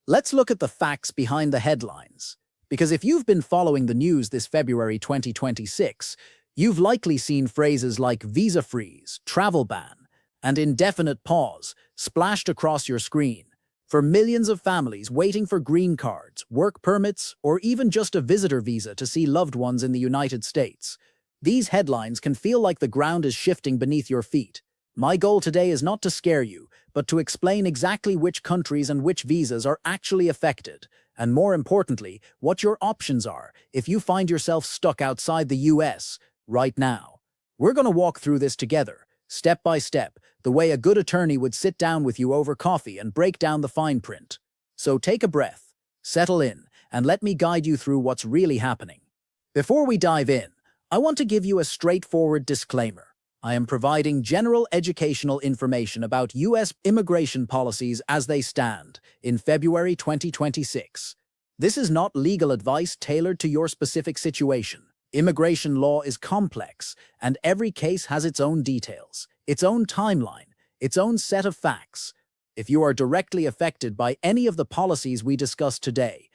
Let's look at the facts behind the headlines. Because if you've been following the news this February 2026, you've likely seen phrases like visa freeze, travel ban, and indefinite pause splashed across your screen. For millions of families waiting for green cards, work permits, or even just a visitor visa to see loved ones in the United States, these headlines can feel like the ground is shifting beneath your feet. My goal today is not to scare you, but to explain exactly which countries and which visas are actually affected, and more importantly, what your options are if you find yourself stuck outside the US right now. We're going to walk through this together, step by step, the way a good attorney would sit down with you over coffee and break down the fine print. So take a breath, settle in, and let me guide you through what's really happening. Before we dive in, I want to give you a straightforward disclaimer. I am providing general educational information about U.S. immigration policies as they stand in February 2026. This is not legal advice tailored to your specific situation. Immigration law is complex, and every case has its own details, its own timeline, its own set of facts. If you are directly affected by any of the policies we discuss today,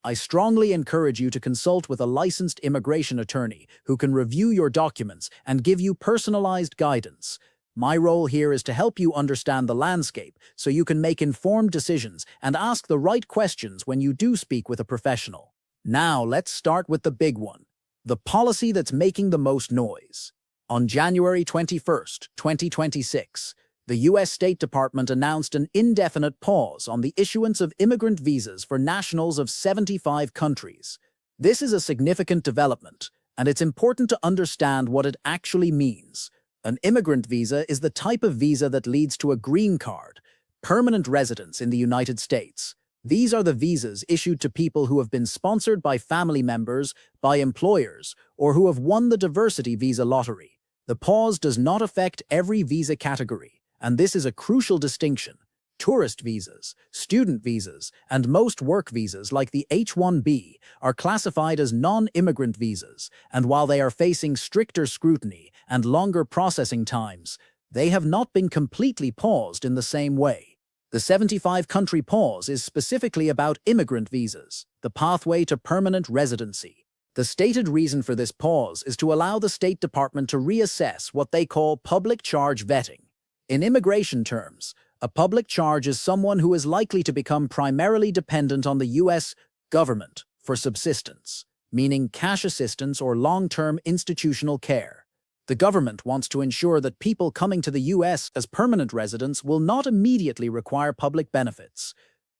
I strongly encourage you to consult with a licensed immigration attorney who can review your documents and give you personalized guidance. My role here is to help you understand the landscape so you can make informed decisions and ask the right questions when you do speak with a professional. Now let's start with the big one, the policy that's making the most noise. On January 21st, 2026, the U.S. State Department announced an indefinite pause on the issuance of immigrant visas for nationals of 75 countries. This is a significant development, and it's important to understand what it actually means. An immigrant visa is the type of visa that leads to a green card, permanent residence in the United States. These are the visas issued to people who have been sponsored by family members, by employers, or who have won the diversity visa lottery. The pause does not affect every visa category, and this is a crucial distinction. Tourist visas, student visas, and most work visas like the H-1B are classified as non-immigrant visas, and while they are facing stricter scrutiny and longer processing times, they have not been completely paused in the same way. The 75-country pause is specifically about immigrant visas, the pathway to permanent residency. The stated reason for this pause is to allow the State Department to reassess what they call public charge vetting. In immigration terms, a public charge is someone who is likely to become primarily dependent on the U.S. government for subsistence, meaning cash assistance or long-term institutional care. The government wants to ensure that people coming to the U.S. as permanent residents will not immediately require public benefits.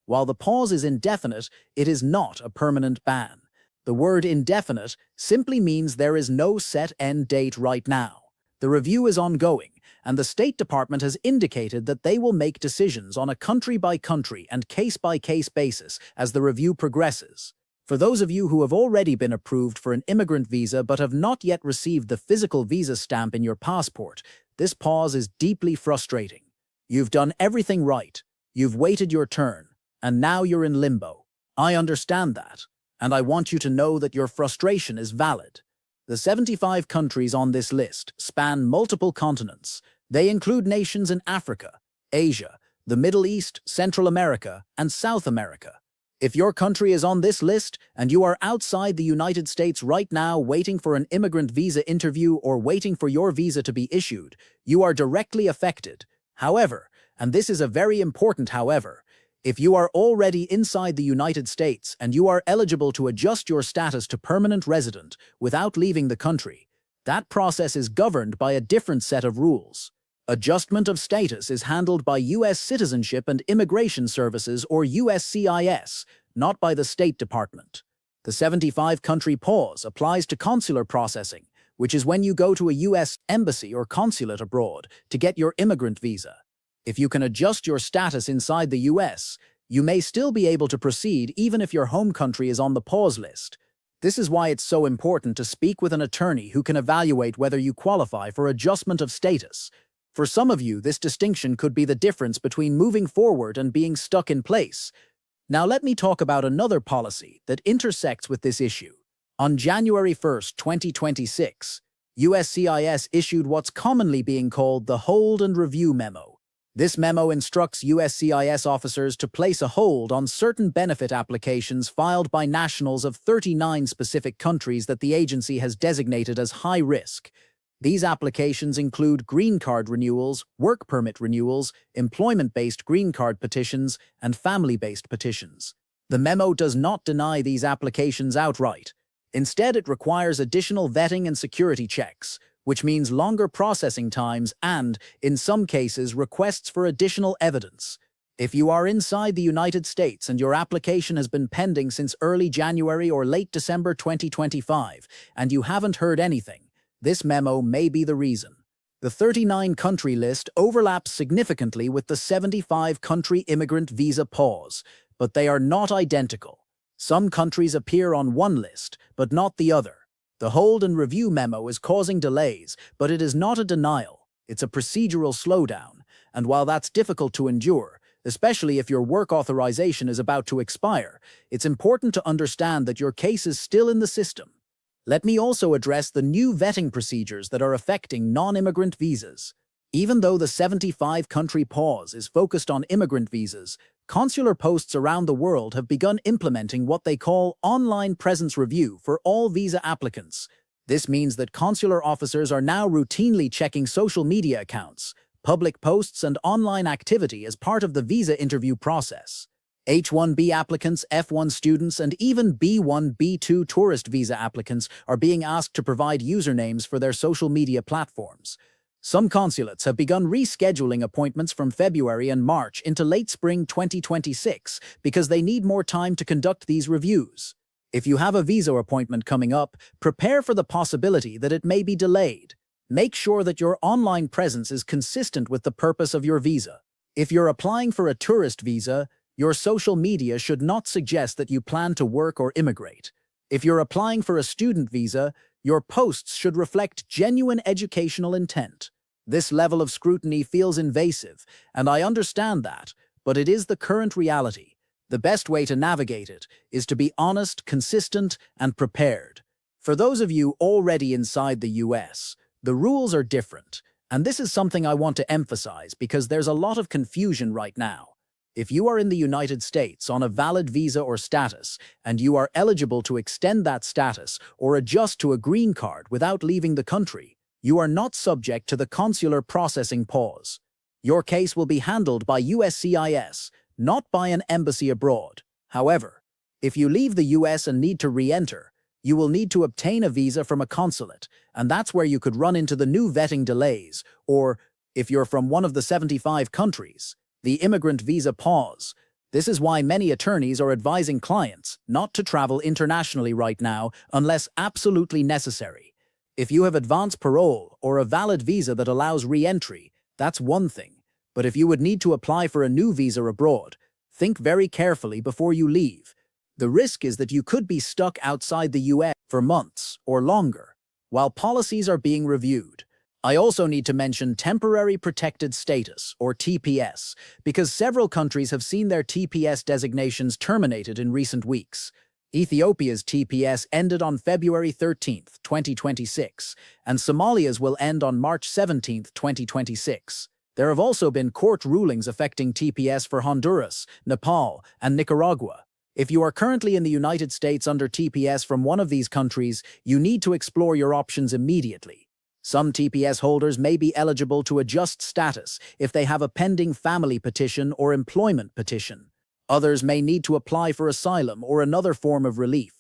While the pause is indefinite, it is not a permanent ban. The word indefinite simply means there is no set end date right now. The review is ongoing, and the State Department has indicated that they will make decisions on a country-by-country and case-by-case basis as the review progresses. For those of you who have already been approved for an immigrant visa but have not yet received the physical visa stamp in your passport, this pause is deeply frustrating. You've done everything right, you've waited your turn, and now you're in limbo. I understand that, and I want you to know that your frustration is valid. The 75 countries on this list span multiple continents. They include nations in Africa, Asia, the Middle East, Central America, and South America. If your country is on this list and you are outside the United States right now waiting for an immigrant visa interview or waiting for your visa to be issued, you are directly affected. However, and this is a very important however, if you are already inside the United States and you are eligible to adjust your status to permanent resident without leaving the country, that process is governed by a different set of rules. Adjustment of status is handled by U.S. Citizenship and Immigration Services or USCIS, not by the State Department. The 75-country pause applies to consular processing, which is when you go to a U.S. embassy or consulate abroad to get your immigrant visa. If you can adjust your status inside the U.S., you may still be able to proceed even if your home country is on the pause list. This is why it's so important to speak with an attorney who can evaluate whether you qualify for adjustment of status. For some of you, this distinction could be the difference between moving forward and being stuck in place. Now let me talk about another policy that intersects with this issue. On January 1st, 2026, USCIS issued what's commonly being called the Hold and Review Memo. This memo instructs USCIS officers to place a hold on certain benefit applications filed by nationals of 39 specific countries that the agency has designated as high risk. These applications include green card renewals, work permit renewals, employment-based green card petitions, and family-based petitions. The memo does not deny these applications outright. Instead, it requires additional vetting and security checks, which means longer processing times and, in some cases, requests for additional evidence. If you are inside the United States and your application has been pending since early January or late December 2025, and you haven't heard anything, this memo may be the reason. The 39-country list overlaps significantly with the 75-country immigrant visa pause, but they are not identical. Some countries appear on one list, but not the other. The hold and review memo is causing delays, but it is not a denial. It's a procedural slowdown, and while that's difficult to endure, especially if your work authorization is about to expire, it's important to understand that your case is still in the system. Let me also address the new vetting procedures that are affecting non-immigrant visas. Even though the 75-country pause is focused on immigrant visas, consular posts around the world have begun implementing what they call online presence review for all visa applicants. This means that consular officers are now routinely checking social media accounts, public posts, and online activity as part of the visa interview process. H-1B applicants, F-1 students, and even B-1, B-2 tourist visa applicants are being asked to provide usernames for their social media platforms. Some consulates have begun rescheduling appointments from February and March into late spring 2026 because they need more time to conduct these reviews. If you have a visa appointment coming up, prepare for the possibility that it may be delayed. Make sure that your online presence is consistent with the purpose of your visa. If you're applying for a tourist visa, your social media should not suggest that you plan to work or immigrate. If you're applying for a student visa, your posts should reflect genuine educational intent. This level of scrutiny feels invasive, and I understand that, but it is the current reality. The best way to navigate it is to be honest, consistent, and prepared. For those of you already inside the US, the rules are different, and this is something I want to emphasize because there's a lot of confusion right now. If you are in the United States on a valid visa or status, and you are eligible to extend that status or adjust to a green card without leaving the country, you are not subject to the consular processing pause. Your case will be handled by USCIS, not by an embassy abroad. However, if you leave the US and need to re-enter, you will need to obtain a visa from a consulate, and that's where you could run into the new vetting delays, or, if you're from one of the 75 countries, the immigrant visa pause. This is why many attorneys are advising clients not to travel internationally right now unless absolutely necessary. If you have advance parole or a valid visa that allows re-entry, that's one thing. But if you would need to apply for a new visa abroad, think very carefully before you leave. The risk is that you could be stuck outside the US for months or longer, while policies are being reviewed. I also need to mention Temporary Protected Status, or TPS, because several countries have seen their TPS designations terminated in recent weeks. Ethiopia's TPS ended on February 13, 2026, and Somalia's will end on March 17, 2026. There have also been court rulings affecting TPS for Honduras, Nepal, and Nicaragua. If you are currently in the United States under TPS from one of these countries, you need to explore your options immediately. Some TPS holders may be eligible to adjust status if they have a pending family petition or employment petition. Others may need to apply for asylum or another form of relief.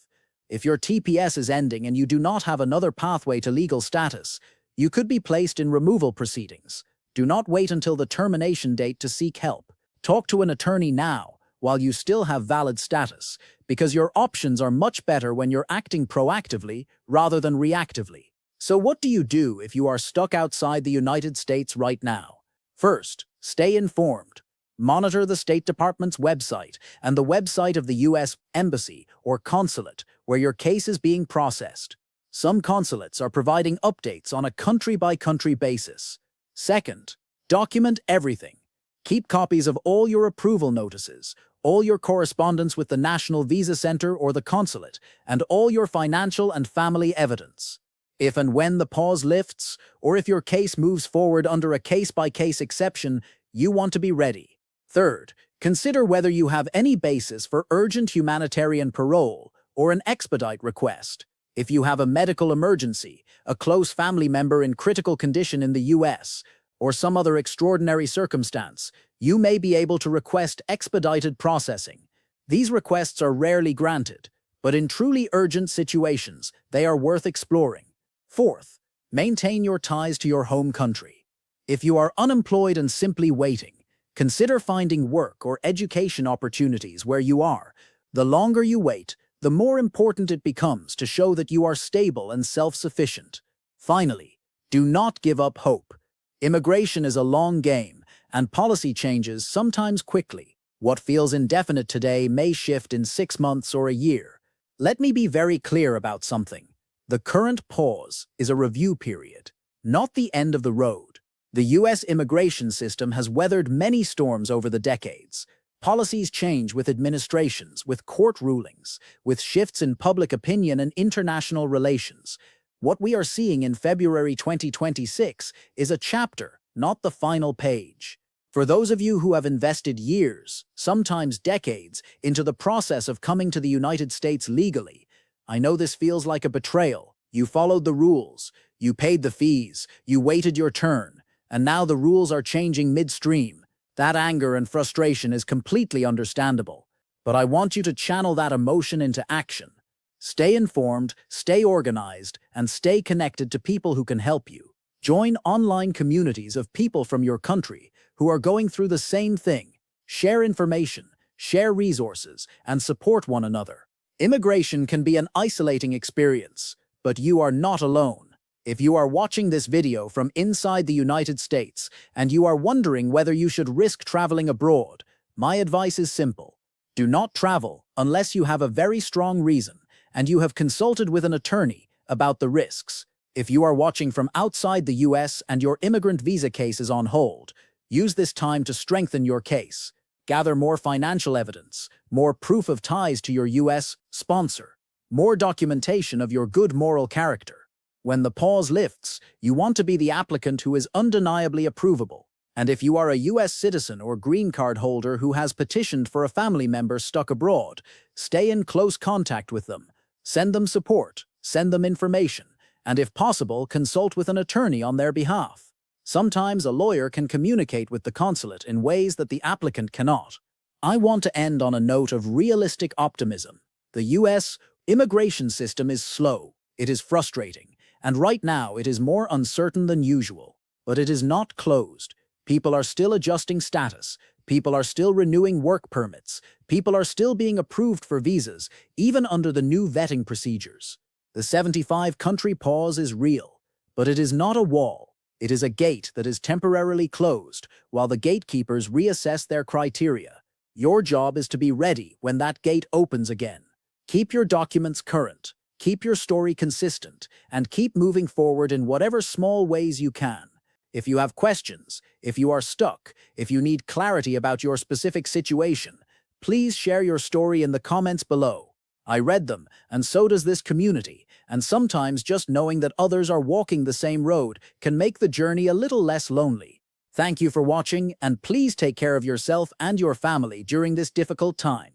If your TPS is ending and you do not have another pathway to legal status, you could be placed in removal proceedings. Do not wait until the termination date to seek help. Talk to an attorney now, while you still have valid status, because your options are much better when you're acting proactively rather than reactively. So what do you do if you are stuck outside the United States right now? First, stay informed. Monitor the State Department's website and the website of the U.S. Embassy or consulate where your case is being processed. Some consulates are providing updates on a country-by-country basis. Second, document everything. Keep copies of all your approval notices, all your correspondence with the National Visa Center or the consulate, and all your financial and family evidence. If and when the pause lifts, or if your case moves forward under a case-by-case exception, You want to be ready. Third, consider whether you have any basis for urgent humanitarian parole or an expedite request. If you have a medical emergency, a close family member in critical condition in the US, or some other extraordinary circumstance, you may be able to request expedited processing. These requests are rarely granted, but in truly urgent situations, they are worth exploring. Fourth, maintain your ties to your home country. If you are unemployed and simply waiting, consider finding work or education opportunities where you are. The longer you wait, the more important it becomes to show that you are stable and self-sufficient. Finally, do not give up hope. Immigration is a long game, and policy changes sometimes quickly. What feels indefinite today may shift in 6 months or a year. Let me be very clear about something. The current pause is a review period, not the end of the road. The U.S. immigration system has weathered many storms over the decades. Policies change with administrations, with court rulings, with shifts in public opinion and international relations. What we are seeing in February 2026 is a chapter, not the final page. For those of you who have invested years, sometimes decades, into the process of coming to the United States legally, I know this feels like a betrayal. You followed the rules, you paid the fees, you waited your turn, and now the rules are changing midstream. That anger and frustration is completely understandable, but I want you to channel that emotion into action. Stay informed, stay organized, and stay connected to people who can help you. Join online communities of people from your country who are going through the same thing. Share information, share resources, and support one another. Immigration can be an isolating experience, but you are not alone. If you are watching this video from inside the United States and you are wondering whether you should risk traveling abroad, my advice is simple. Do not travel unless you have a very strong reason and you have consulted with an attorney about the risks. If you are watching from outside the US and your immigrant visa case is on hold, use this time to strengthen your case. Gather more financial evidence, more proof of ties to your US sponsor, more documentation of your good moral character. When the pause lifts, you want to be the applicant who is undeniably approvable. And if you are a U.S. citizen or green card holder who has petitioned for a family member stuck abroad, stay in close contact with them. Send them support, send them information, and if possible, consult with an attorney on their behalf. Sometimes a lawyer can communicate with the consulate in ways that the applicant cannot. I want to end on a note of realistic optimism. The U.S. immigration system is slow, it is frustrating, and right now it is more uncertain than usual. But it is not closed. People are still adjusting status. People are still renewing work permits. People are still being approved for visas, even under the new vetting procedures. The 75-country pause is real, but it is not a wall. It is a gate that is temporarily closed while the gatekeepers reassess their criteria. Your job is to be ready when that gate opens again. Keep your documents current. Keep your story consistent, and keep moving forward in whatever small ways you can. If you have questions, if you are stuck, if you need clarity about your specific situation, please share your story in the comments below. I read them, and so does this community, and sometimes just knowing that others are walking the same road can make the journey a little less lonely. Thank you for watching, and please take care of yourself and your family during this difficult time.